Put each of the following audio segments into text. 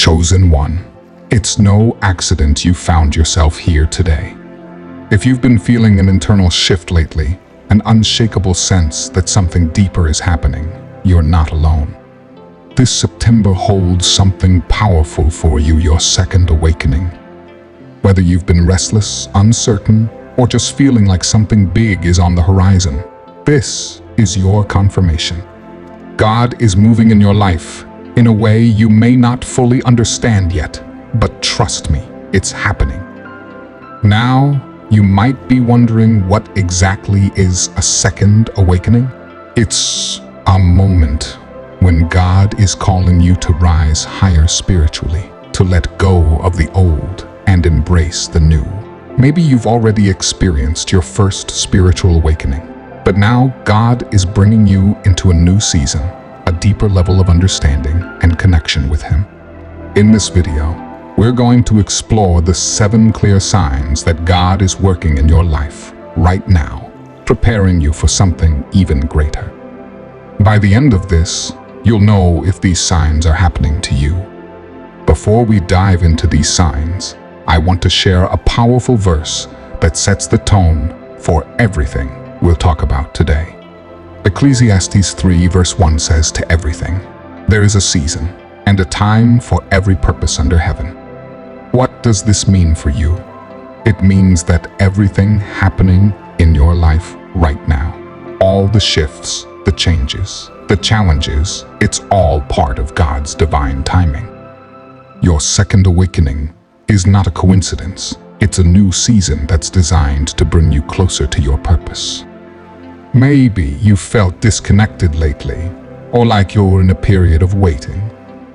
Chosen one, it's no accident you found yourself here today. If you've been feeling an internal shift lately, an unshakable sense that something deeper is happening, you're not alone. This September holds something powerful for you, your second awakening. Whether you've been restless, uncertain, or just feeling like something big is on the horizon, this is your confirmation. God is moving in your life in a way you may not fully understand yet, but trust me, it's happening. Now, you might be wondering what exactly is a second awakening? It's a moment when God is calling you to rise higher spiritually, to let go of the old and embrace the new. Maybe you've already experienced your first spiritual awakening, but now God is bringing you into a new season, a deeper level of understanding and connection with Him. In this video, we're going to explore the 7 clear signs that God is working in your life right now, preparing you for something even greater. By the end of this, you'll know if these signs are happening to you. Before we dive into these signs, I want to share a powerful verse that sets the tone for everything we'll talk about today. Ecclesiastes 3 verse 1 says, "To everything, there is a season and a time for every purpose under heaven." What does this mean for you? It means that everything happening in your life right now, all the shifts, the changes, the challenges, it's all part of God's divine timing. Your second awakening is not a coincidence. It's a new season that's designed to bring you closer to your purpose. Maybe you felt disconnected lately, or like you're in a period of waiting.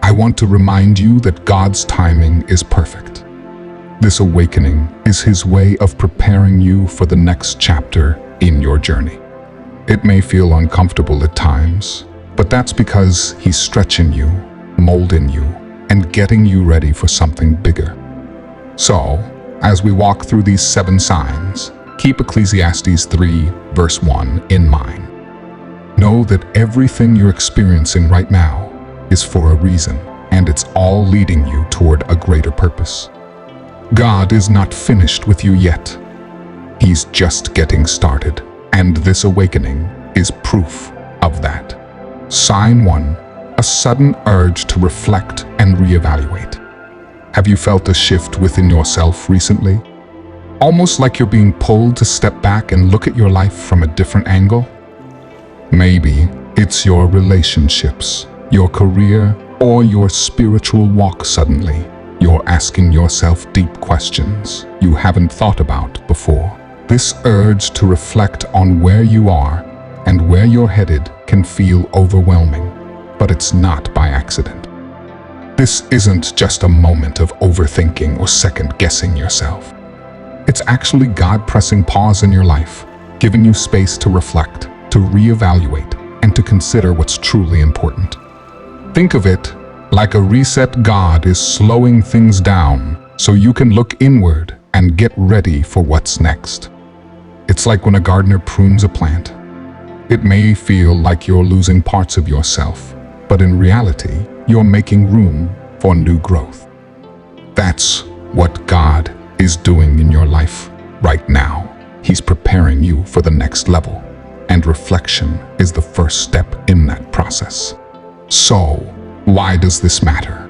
I want to remind you that God's timing is perfect. This awakening is His way of preparing you for the next chapter in your journey. It may feel uncomfortable at times, but that's because He's stretching you, molding you, and getting you ready for something bigger. So, as we walk through these 7 signs, keep Ecclesiastes 3 verse 1 in mind. Know that everything you're experiencing right now is for a reason, and it's all leading you toward a greater purpose. God is not finished with you yet. He's just getting started, and this awakening is proof of that. Sign 1, a sudden urge to reflect and reevaluate. Have you felt a shift within yourself recently? Almost like you're being pulled to step back and look at your life from a different angle? Maybe it's your relationships, your career, or your spiritual walk. Suddenly, you're asking yourself deep questions you haven't thought about before. This urge to reflect on where you are and where you're headed can feel overwhelming, but it's not by accident. This isn't just a moment of overthinking or second-guessing yourself. It's actually God pressing pause in your life, giving you space to reflect, to reevaluate, and to consider what's truly important. Think of it like a reset. God is slowing things down so you can look inward and get ready for what's next. It's like when a gardener prunes a plant. It may feel like you're losing parts of yourself, but in reality, you're making room for new growth. That's what God is doing in your life right now. He's preparing you for the next level, and reflection is the first step in that process. So, why does this matter?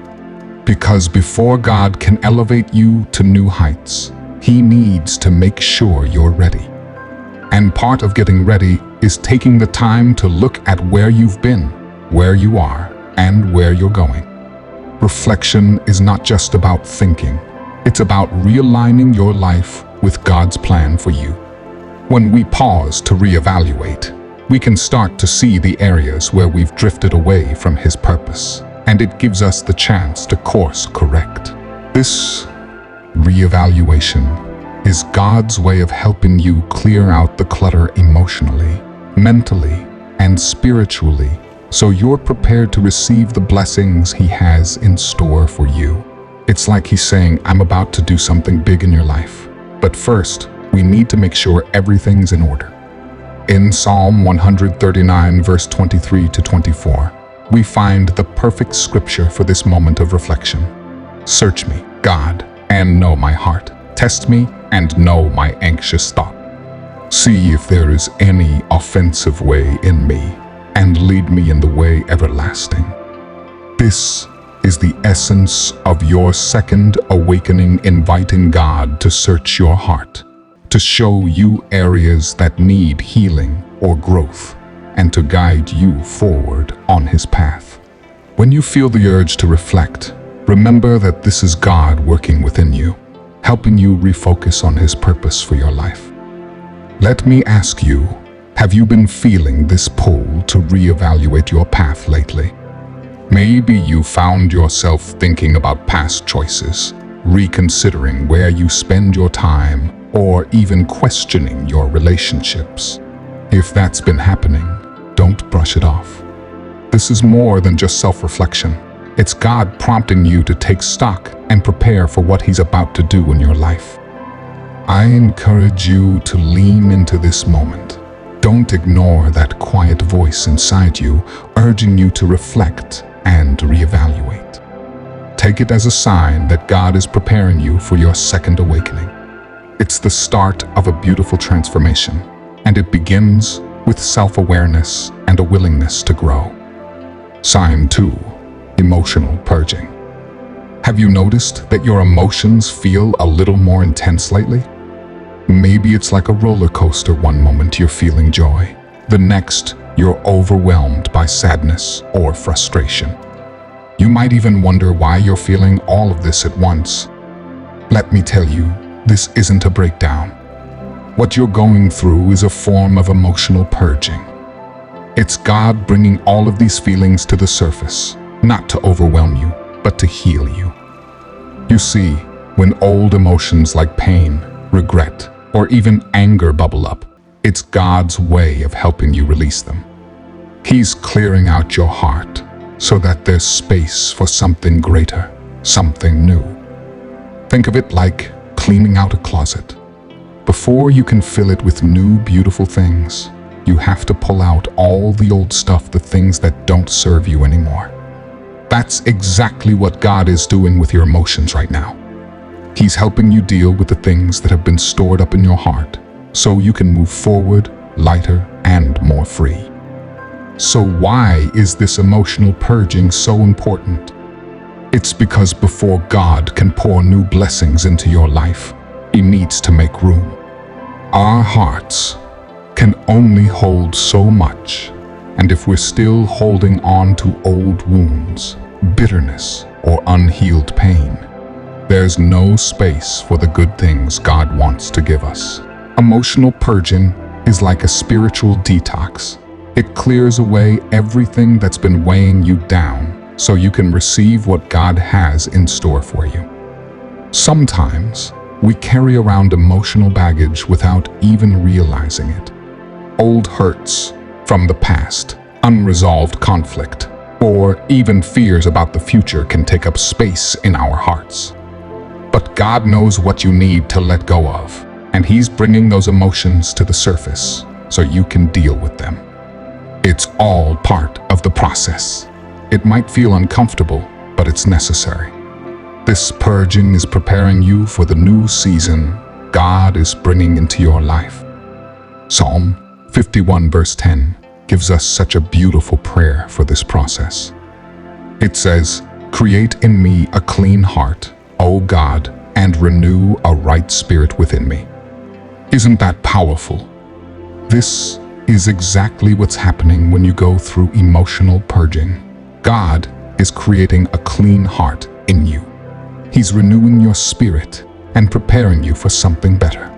Because before God can elevate you to new heights, He needs to make sure you're ready. And part of getting ready is taking the time to look at where you've been, where you are, and where you're going. Reflection is not just about thinking. It's about realigning your life with God's plan for you. When we pause to reevaluate, we can start to see the areas where we've drifted away from His purpose, and it gives us the chance to course correct. This reevaluation is God's way of helping you clear out the clutter emotionally, mentally, and spiritually, so you're prepared to receive the blessings He has in store for you. It's like He's saying, I'm about to do something big in your life, but first, we need to make sure everything's in order. In Psalm 139 verse 23 to 24, we find the perfect scripture for this moment of reflection. Search me, God, and know my heart. Test me and know my anxious thought. See if there is any offensive way in me, and lead me in the way everlasting. This is the essence of your second awakening, inviting God to search your heart, to show you areas that need healing or growth, and to guide you forward on His path. When you feel the urge to reflect, remember that this is God working within you, helping you refocus on His purpose for your life. Let me ask you, have you been feeling this pull to reevaluate your path lately? Maybe you found yourself thinking about past choices, reconsidering where you spend your time, or even questioning your relationships. If that's been happening, don't brush it off. This is more than just self-reflection. It's God prompting you to take stock and prepare for what He's about to do in your life. I encourage you to lean into this moment. Don't ignore that quiet voice inside you, urging you to reflect and reevaluate. Take it as a sign that God is preparing you for your second awakening. It's the start of a beautiful transformation, and it begins with self-awareness and a willingness to grow. Sign 2. Emotional purging. Have you noticed that your emotions feel a little more intense lately? Maybe it's like a roller coaster. One moment you're feeling joy, the next you're overwhelmed by sadness or frustration. You might even wonder why you're feeling all of this at once. Let me tell you, this isn't a breakdown. What you're going through is a form of emotional purging. It's God bringing all of these feelings to the surface, not to overwhelm you, but to heal you. You see, when old emotions like pain, regret, or even anger bubble up, it's God's way of helping you release them. He's clearing out your heart so that there's space for something greater, something new. Think of it like cleaning out a closet. Before you can fill it with new, beautiful things, you have to pull out all the old stuff, the things that don't serve you anymore. That's exactly what God is doing with your emotions right now. He's helping you deal with the things that have been stored up in your heart, so you can move forward lighter and more free. So why is this emotional purging so important? It's because before God can pour new blessings into your life, He needs to make room. Our hearts can only hold so much, and if we're still holding on to old wounds, bitterness, or unhealed pain, there's no space for the good things God wants to give us. Emotional purging is like a spiritual detox. It clears away everything that's been weighing you down so you can receive what God has in store for you. Sometimes we carry around emotional baggage without even realizing it. Old hurts from the past, unresolved conflict, or even fears about the future can take up space in our hearts. But God knows what you need to let go of, and He's bringing those emotions to the surface so you can deal with them. It's all part of the process. It might feel uncomfortable, but it's necessary. This purging is preparing you for the new season God is bringing into your life. Psalm 51 verse 10 gives us such a beautiful prayer for this process. It says, "Create in me a clean heart, O God, and renew a right spirit within me." Isn't that powerful? This is exactly what's happening when you go through emotional purging. God is creating a clean heart in you. He's renewing your spirit and preparing you for something better.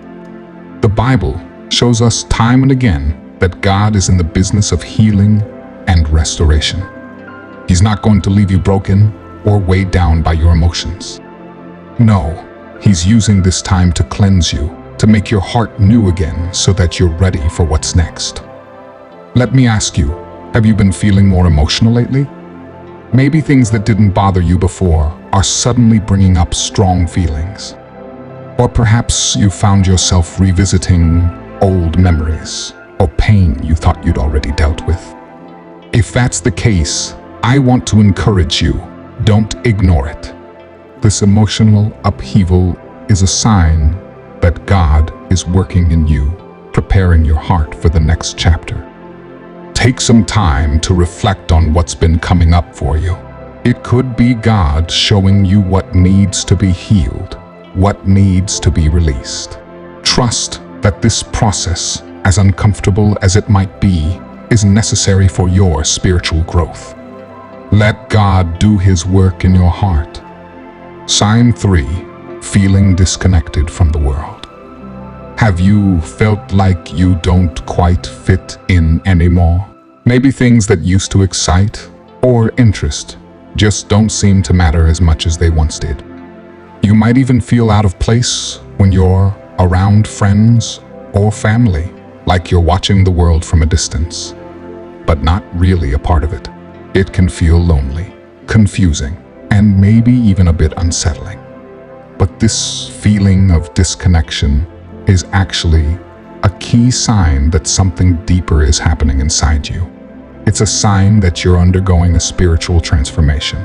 The Bible shows us time and again that God is in the business of healing and restoration. He's not going to leave you broken or weighed down by your emotions. No, He's using this time to cleanse you, to make your heart new again so that you're ready for what's next. Let me ask you, have you been feeling more emotional lately? Maybe things that didn't bother you before are suddenly bringing up strong feelings. Or perhaps you found yourself revisiting old memories or pain you thought you'd already dealt with. If that's the case, I want to encourage you, don't ignore it. This emotional upheaval is a sign that God is working in you, preparing your heart for the next chapter. Take some time to reflect on what's been coming up for you. It could be God showing you what needs to be healed, what needs to be released. Trust that this process, as uncomfortable as it might be, is necessary for your spiritual growth. Let God do His work in your heart. Sign 3. Feeling disconnected from the world. Have you felt like you don't quite fit in anymore? Maybe things that used to excite or interest just don't seem to matter as much as they once did. You might even feel out of place when you're around friends or family, like you're watching the world from a distance, but not really a part of it. It can feel lonely, confusing, and maybe even a bit unsettling. But this feeling of disconnection is actually a key sign that something deeper is happening inside you. It's a sign that you're undergoing a spiritual transformation.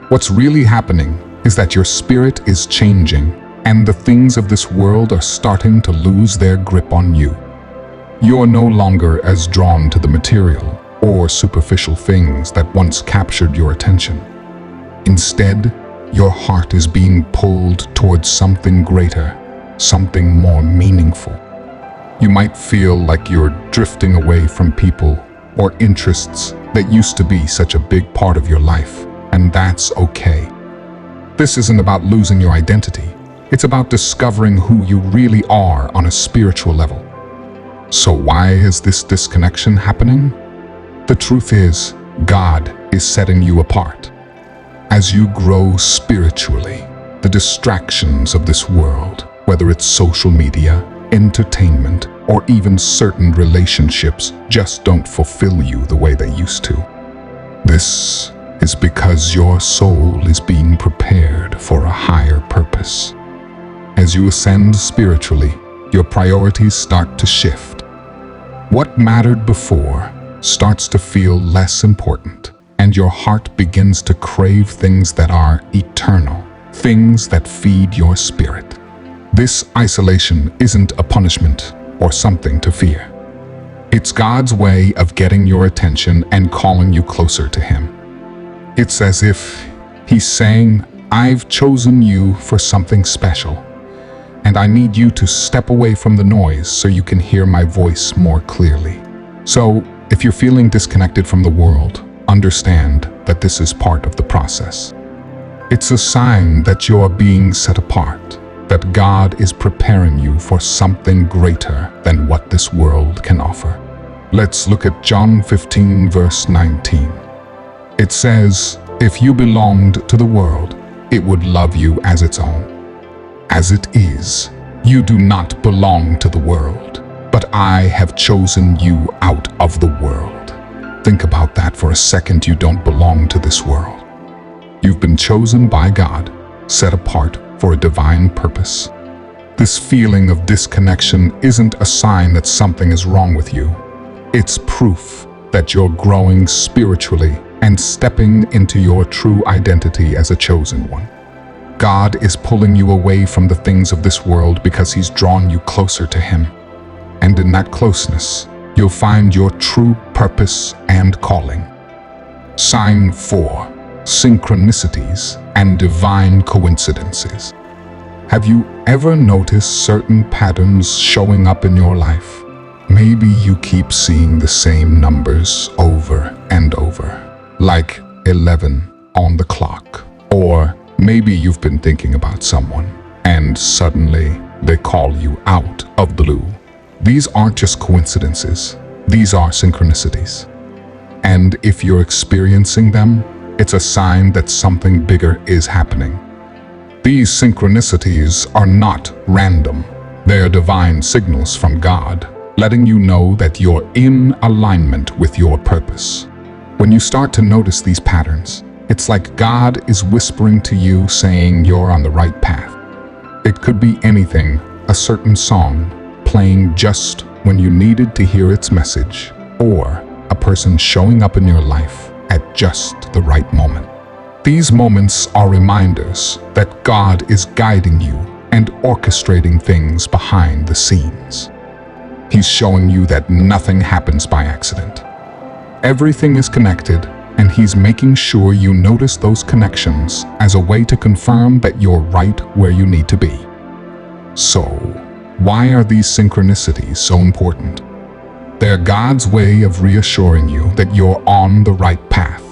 What's really happening is that your spirit is changing, and the things of this world are starting to lose their grip on you. You're no longer as drawn to the material or superficial things that once captured your attention. Instead, your heart is being pulled towards something greater, something more meaningful. You might feel like you're drifting away from people or interests that used to be such a big part of your life, and that's okay. This isn't about losing your identity. It's about discovering who you really are on a spiritual level. So why is this disconnection happening? The truth is, God is setting you apart. As you grow spiritually, the distractions of this world, whether it's social media, entertainment, or even certain relationships, just don't fulfill you the way they used to. This is because your soul is being prepared for a higher purpose. As you ascend spiritually, your priorities start to shift. What mattered before starts to feel less important, and your heart begins to crave things that are eternal, things that feed your spirit. This isolation isn't a punishment or something to fear. It's God's way of getting your attention and calling you closer to Him. It's as if He's saying, I've chosen you for something special, and I need you to step away from the noise so you can hear my voice more clearly. So, if you're feeling disconnected from the world, understand that this is part of the process. It's a sign that you're being set apart, that God is preparing you for something greater than what this world can offer. Let's look at John 15, verse 19. It says, if you belonged to the world, it would love you as its own. As it is, you do not belong to the world, but I have chosen you out of the world. Think about that for a second. You don't belong to this world. You've been chosen by God, set apart for a divine purpose. This feeling of disconnection isn't a sign that something is wrong with you. It's proof that you're growing spiritually and stepping into your true identity as a chosen one. God is pulling you away from the things of this world because He's drawn you closer to Him. And in that closeness, you'll find your true purpose and calling. Sign 4. Synchronicities and divine coincidences. Have you ever noticed certain patterns showing up in your life? Maybe you keep seeing the same numbers over and over, like 11 on the clock. Or maybe you've been thinking about someone, and suddenly they call you out of the blue. These aren't just coincidences, these are synchronicities. And if you're experiencing them, it's a sign that something bigger is happening. These synchronicities are not random. They are divine signals from God, letting you know that you're in alignment with your purpose. When you start to notice these patterns, it's like God is whispering to you, saying you're on the right path. It could be anything, a certain song playing just when you needed to hear its message, or a person showing up in your life at just the right moment. These moments are reminders that God is guiding you and orchestrating things behind the scenes. He's showing you that nothing happens by accident. Everything is connected, and He's making sure you notice those connections as a way to confirm that you're right where you need to be. So, why are these synchronicities so important? They're God's way of reassuring you that you're on the right path.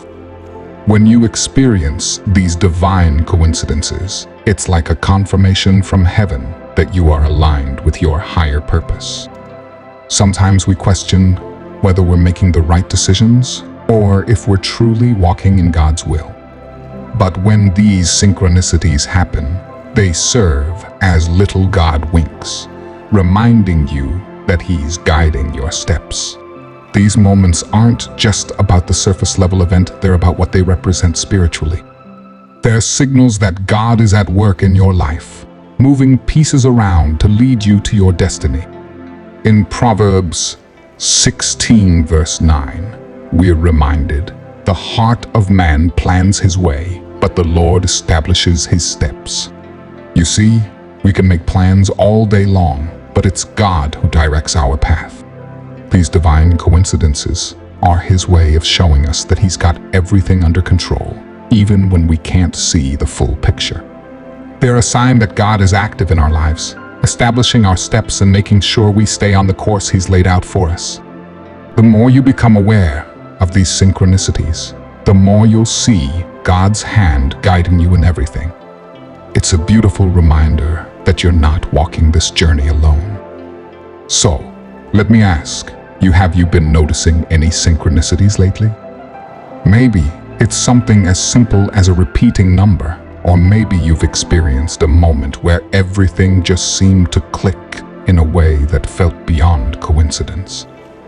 When you experience these divine coincidences, it's like a confirmation from heaven that you are aligned with your higher purpose. Sometimes we question whether we're making the right decisions or if we're truly walking in God's will. But when these synchronicities happen, they serve as little God winks, reminding you that He's guiding your steps. These moments aren't just about the surface level event, they're about what they represent spiritually. They're signals that God is at work in your life, moving pieces around to lead you to your destiny. In Proverbs 16 verse 9, we're reminded, "The heart of man plans his way, but the Lord establishes his steps." You see, we can make plans all day long, but it's God who directs our path. These divine coincidences are His way of showing us that He's got everything under control, even when we can't see the full picture. They're a sign that God is active in our lives, establishing our steps and making sure we stay on the course He's laid out for us. The more you become aware of these synchronicities, the more you'll see God's hand guiding you in everything. It's a beautiful reminder that you're not walking this journey alone. So, let me ask, have you been noticing any synchronicities lately? Maybe it's something as simple as a repeating number, or maybe you've experienced a moment where everything just seemed to click in a way that felt beyond coincidence.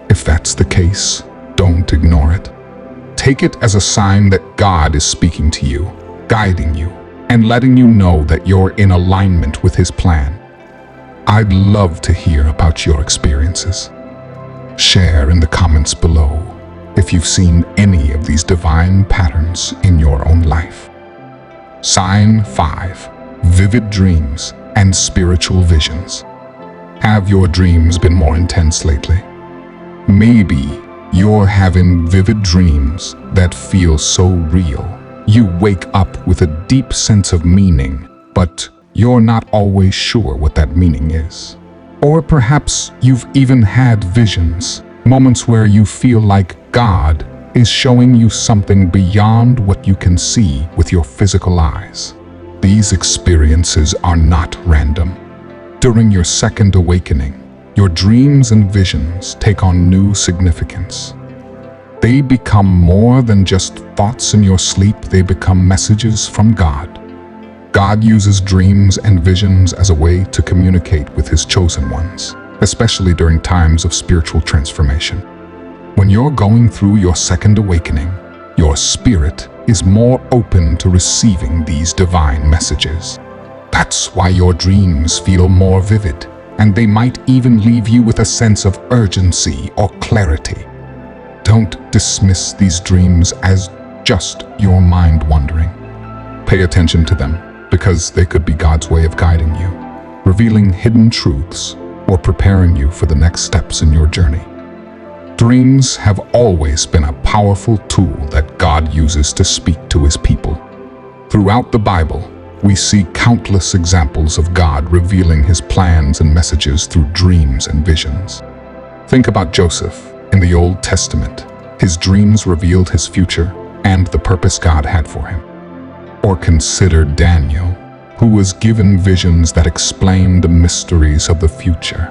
If that's the case, don't ignore it. Take it as a sign that God is speaking to you, guiding you, and letting you know that you're in alignment with His plan. I'd love to hear about your experiences. Share in the comments below if you've seen any of these divine patterns in your own life. Sign 5. Vivid dreams and spiritual visions. Have your dreams been more intense lately? Maybe you're having vivid dreams that feel so real. You wake up with a deep sense of meaning, but you're not always sure what that meaning is. Or perhaps you've even had visions, moments where you feel like God is showing you something beyond what you can see with your physical eyes. These experiences are not random. During your second awakening, your dreams and visions take on new significance. They become more than just thoughts in your sleep, they become messages from God. God uses dreams and visions as a way to communicate with His chosen ones, especially during times of spiritual transformation. When you're going through your second awakening, your spirit is more open to receiving these divine messages. That's why your dreams feel more vivid, and they might even leave you with a sense of urgency or clarity. Don't dismiss these dreams as just your mind wandering. Pay attention to them, because they could be God's way of guiding you, revealing hidden truths, or preparing you for the next steps in your journey. Dreams have always been a powerful tool that God uses to speak to His people. Throughout the Bible, we see countless examples of God revealing His plans and messages through dreams and visions. Think about Joseph in the Old Testament. His dreams revealed his future and the purpose God had for him. Or consider Daniel, who was given visions that explained the mysteries of the future.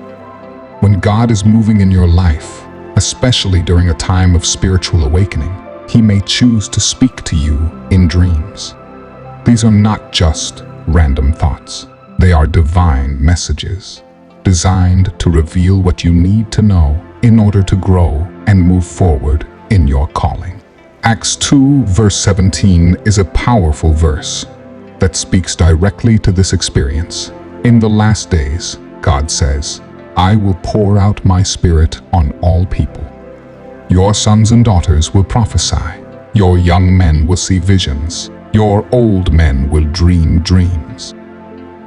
When God is moving in your life, especially during a time of spiritual awakening, He may choose to speak to you in dreams. These are not just random thoughts. They are divine messages, designed to reveal what you need to know in order to grow and move forward in your calling. Acts 2 verse 17 is a powerful verse that speaks directly to this experience. In the last days, God says, "I will pour out my Spirit on all people. Your sons and daughters will prophesy. Your young men will see visions. Your old men will dream dreams.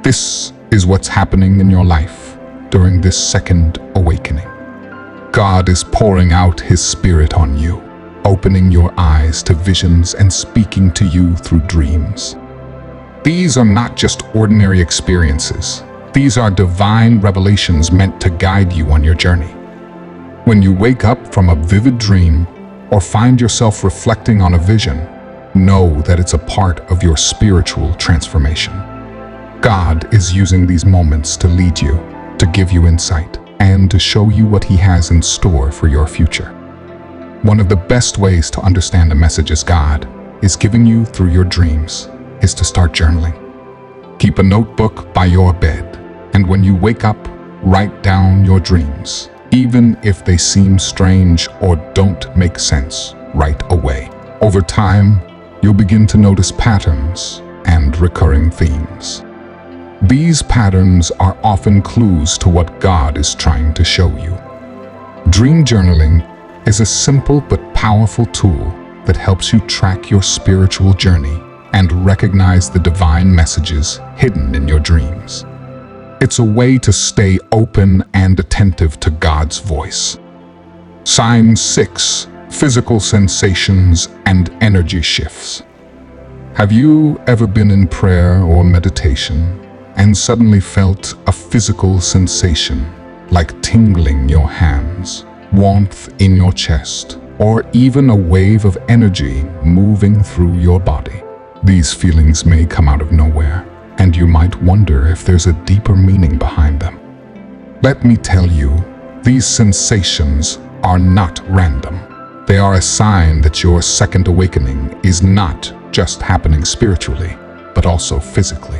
This is what's happening in your life during this second awakening. God is pouring out His Spirit on you, opening your eyes to visions and speaking to you through dreams. These are not just ordinary experiences. These are divine revelations meant to guide you on your journey. When you wake up from a vivid dream or find yourself reflecting on a vision, know that it's a part of your spiritual transformation. God is using these moments to lead you, to give you insight, and to show you what He has in store for your future. One of the best ways to understand a message God is giving you through your dreams is to start journaling. Keep a notebook by your bed, and when you wake up, write down your dreams. Even if they seem strange or don't make sense right away. Over time, you'll begin to notice patterns and recurring themes. These patterns are often clues to what God is trying to show you. Dream journaling is a simple but powerful tool that helps you track your spiritual journey and recognize the divine messages hidden in your dreams. It's a way to stay open and attentive to God's voice. Sign 6. Physical sensations and energy shifts. Have you ever been in prayer or meditation and suddenly felt a physical sensation, like tingling your hands, warmth in your chest, or even a wave of energy moving through your body? These feelings may come out of nowhere, and you might wonder if there's a deeper meaning behind them. Let me tell you, these sensations are not random. They are a sign that your second awakening is not just happening spiritually, but also physically.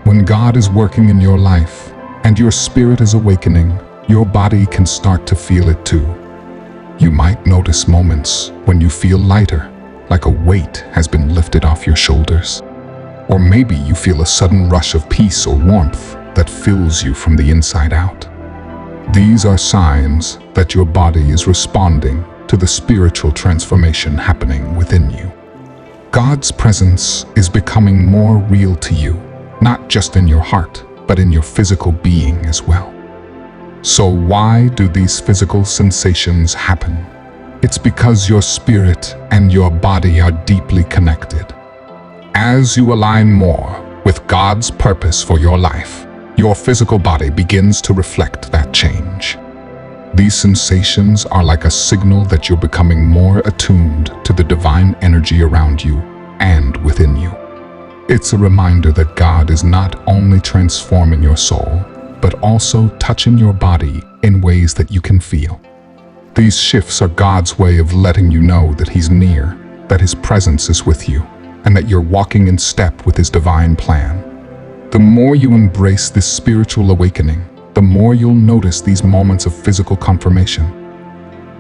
When God is working in your life and your spirit is awakening, your body can start to feel it too. You might notice moments when you feel lighter, like a weight has been lifted off your shoulders. Or maybe you feel a sudden rush of peace or warmth that fills you from the inside out. These are signs that your body is responding to the spiritual transformation happening within you. God's presence is becoming more real to you, not just in your heart, but in your physical being as well. So why do these physical sensations happen? It's because your spirit and your body are deeply connected. As you align more with God's purpose for your life, your physical body begins to reflect that change. These sensations are like a signal that you're becoming more attuned to the divine energy around you and within you. It's a reminder that God is not only transforming your soul, but also touching your body in ways that you can feel. These shifts are God's way of letting you know that He's near, that His presence is with you, and that you're walking in step with His divine plan. The more you embrace this spiritual awakening, the more you'll notice these moments of physical confirmation.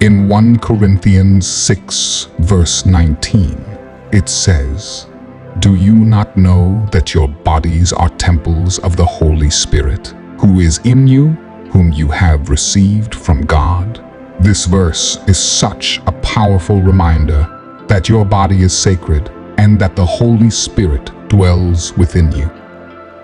In 1 Corinthians 6, verse 19, it says, "Do you not know that your bodies are temples of the Holy Spirit, who is in you, whom you have received from God?" This verse is such a powerful reminder that your body is sacred and that the Holy Spirit dwells within you.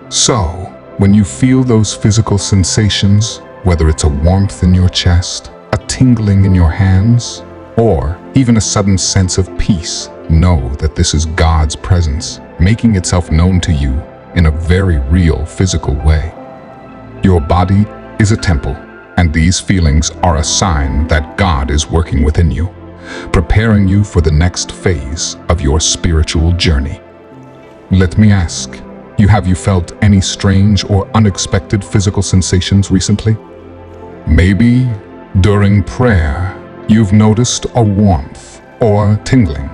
So, when you feel those physical sensations, whether it's a warmth in your chest, a tingling in your hands, or even a sudden sense of peace, know that this is God's presence making itself known to you in a very real physical way. Your body is a temple, and these feelings are a sign that God is working within you, preparing you for the next phase of your spiritual journey. Let me ask, have you felt any strange or unexpected physical sensations recently? Maybe during prayer, you've noticed a warmth or tingling,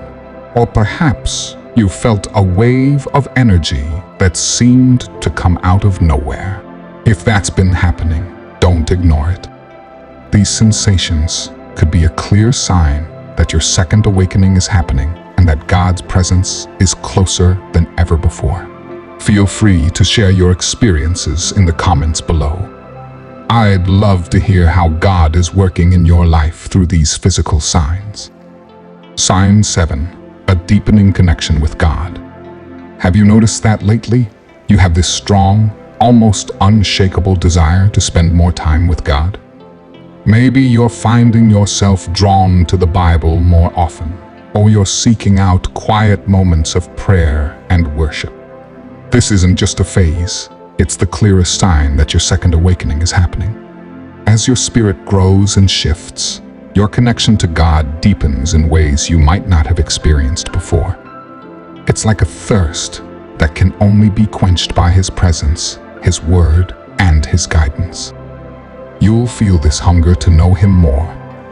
or perhaps you felt a wave of energy that seemed to come out of nowhere. If that's been happening, don't ignore it. These sensations could be a clear sign that your second awakening is happening and that God's presence is closer than ever before. Feel free to share your experiences in the comments below. I'd love to hear how God is working in your life through these physical signs. Sign 7. A deepening connection with God. Have you noticed that lately? You have this strong, almost unshakable desire to spend more time with God? Maybe you're finding yourself drawn to the Bible more often, or you're seeking out quiet moments of prayer and worship. This isn't just a phase, it's the clearest sign that your second awakening is happening. As your spirit grows and shifts, your connection to God deepens in ways you might not have experienced before. It's like a thirst that can only be quenched by His presence, His word, and His guidance. You'll feel this hunger to know Him more,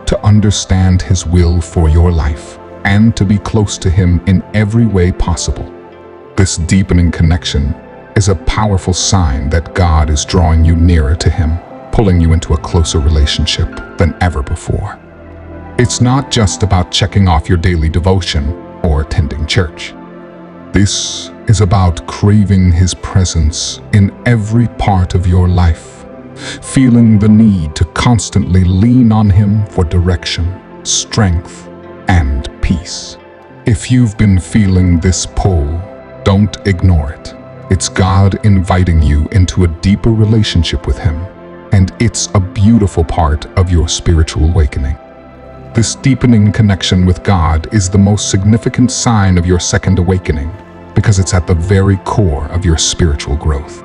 to understand His will for your life, and to be close to Him in every way possible. This deepening connection is a powerful sign that God is drawing you nearer to Him, pulling you into a closer relationship than ever before. It's not just about checking off your daily devotion or attending church. This is about craving His presence in every part of your life, feeling the need to constantly lean on Him for direction, strength, and peace. If you've been feeling this pull, don't ignore it. It's God inviting you into a deeper relationship with Him, and it's a beautiful part of your spiritual awakening. This deepening connection with God is the most significant sign of your second awakening because it's at the very core of your spiritual growth.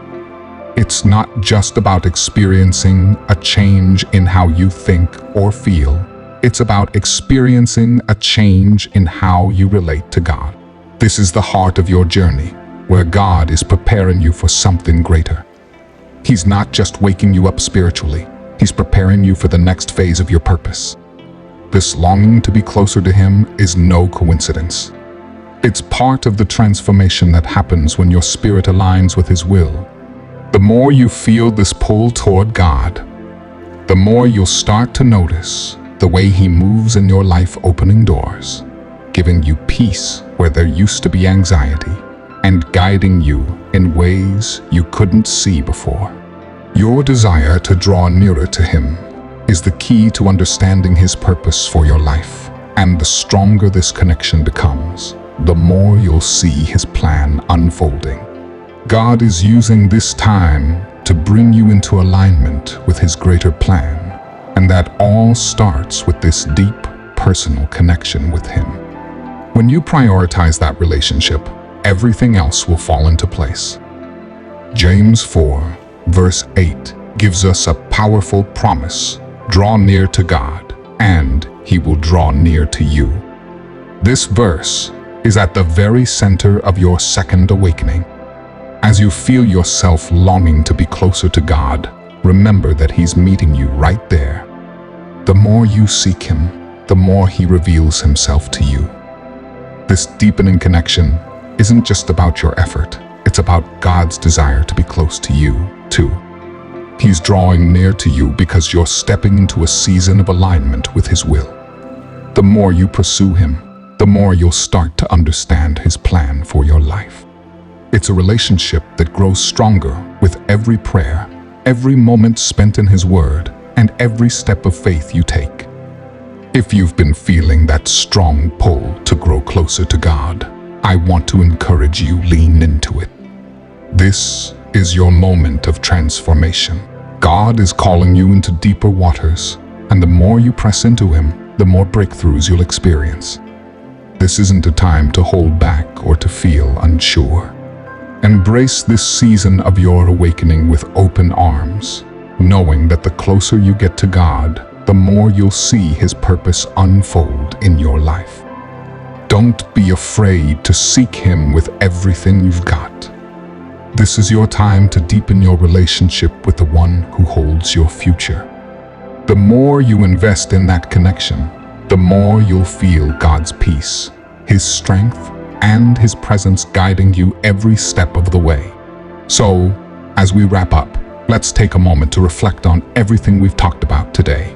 It's not just about experiencing a change in how you think or feel. It's about experiencing a change in how you relate to God. This is the heart of your journey, where God is preparing you for something greater. He's not just waking you up spiritually, He's preparing you for the next phase of your purpose. This longing to be closer to Him is no coincidence. It's part of the transformation that happens when your spirit aligns with His will. The more you feel this pull toward God, the more you'll start to notice the way He moves in your life, opening doors, giving you peace where there used to be anxiety, and guiding you in ways you couldn't see before. Your desire to draw nearer to Him is the key to understanding His purpose for your life, and the stronger this connection becomes, the more you'll see His plan unfolding. God is using this time to bring you into alignment with His greater plan, and that all starts with this deep, personal connection with Him. When you prioritize that relationship, everything else will fall into place. James 4, verse 8 gives us a powerful promise: draw near to God, and He will draw near to you. This verse is at the very center of your second awakening. As you feel yourself longing to be closer to God, remember that He's meeting you right there. The more you seek Him, the more He reveals Himself to you. This deepening connection isn't just about your effort, it's about God's desire to be close to you, too. He's drawing near to you because you're stepping into a season of alignment with His will. The more you pursue Him, the more you'll start to understand His plan for your life. It's a relationship that grows stronger with every prayer, every moment spent in His Word, and every step of faith you take. If you've been feeling that strong pull to grow closer to God, I want to encourage you, lean into it. This is your moment of transformation. God is calling you into deeper waters, and the more you press into Him, the more breakthroughs you'll experience. This isn't a time to hold back or to feel unsure. Embrace this season of your awakening with open arms, knowing that the closer you get to God, the more you'll see His purpose unfold in your life. Don't be afraid to seek Him with everything you've got. This is your time to deepen your relationship with the one who holds your future. The more you invest in that connection, the more you'll feel God's peace, His strength, and His presence guiding you every step of the way. So, as we wrap up, let's take a moment to reflect on everything we've talked about today.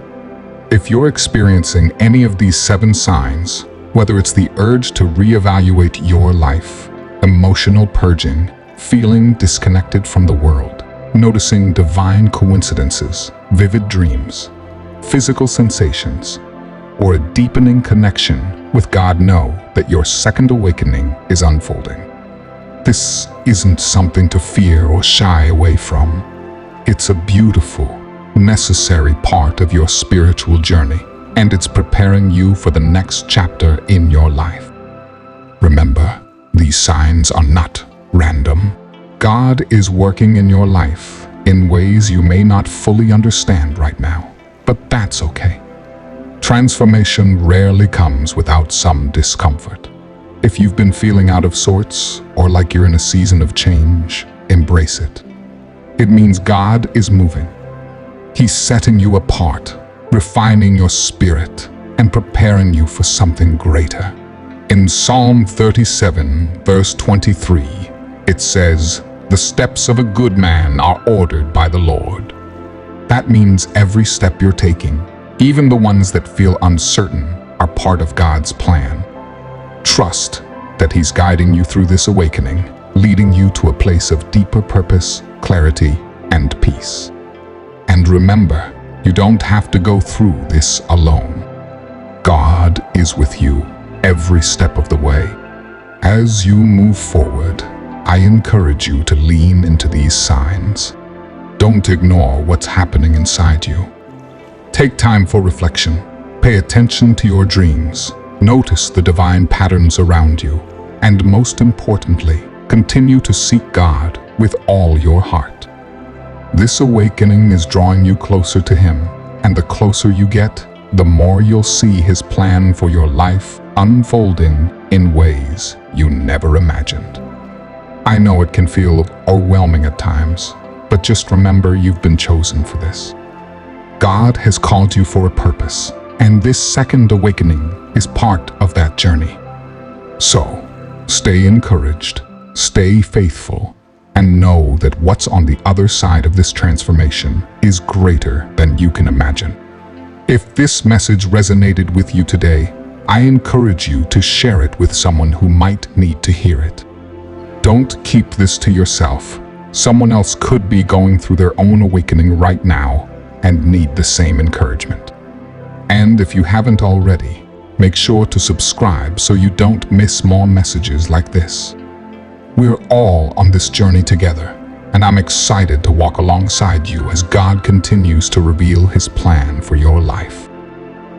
If you're experiencing any of these 7 signs, whether it's the urge to reevaluate your life, emotional purging, feeling disconnected from the world, noticing divine coincidences, vivid dreams, physical sensations, or a deepening connection with God, know that your second awakening is unfolding. This isn't something to fear or shy away from. It's a beautiful, necessary part of your spiritual journey, and it's preparing you for the next chapter in your life. Remember, these signs are not random. God is working in your life in ways you may not fully understand right now, but that's okay. Transformation rarely comes without some discomfort. If you've been feeling out of sorts or like you're in a season of change, embrace it. It means God is moving. He's setting you apart, refining your spirit, and preparing you for something greater. In Psalm 37, verse 23, it says, "The steps of a good man are ordered by the Lord." That means every step you're taking, even the ones that feel uncertain, are part of God's plan. Trust that He's guiding you through this awakening, leading you to a place of deeper purpose, clarity, and peace. And remember, you don't have to go through this alone. God is with you every step of the way. As you move forward, I encourage you to lean into these signs. Don't ignore what's happening inside you. Take time for reflection. Pay attention to your dreams. Notice the divine patterns around you. And most importantly, continue to seek God with all your heart. This awakening is drawing you closer to Him, and the closer you get, the more you'll see His plan for your life unfolding in ways you never imagined. I know it can feel overwhelming at times, but just remember you've been chosen for this. God has called you for a purpose, and this second awakening is part of that journey. So, stay encouraged, stay faithful, and know that what's on the other side of this transformation is greater than you can imagine. If this message resonated with you today, I encourage you to share it with someone who might need to hear it. Don't keep this to yourself. Someone else could be going through their own awakening right now and need the same encouragement. And if you haven't already, make sure to subscribe so you don't miss more messages like this. We're all on this journey together, and I'm excited to walk alongside you as God continues to reveal His plan for your life.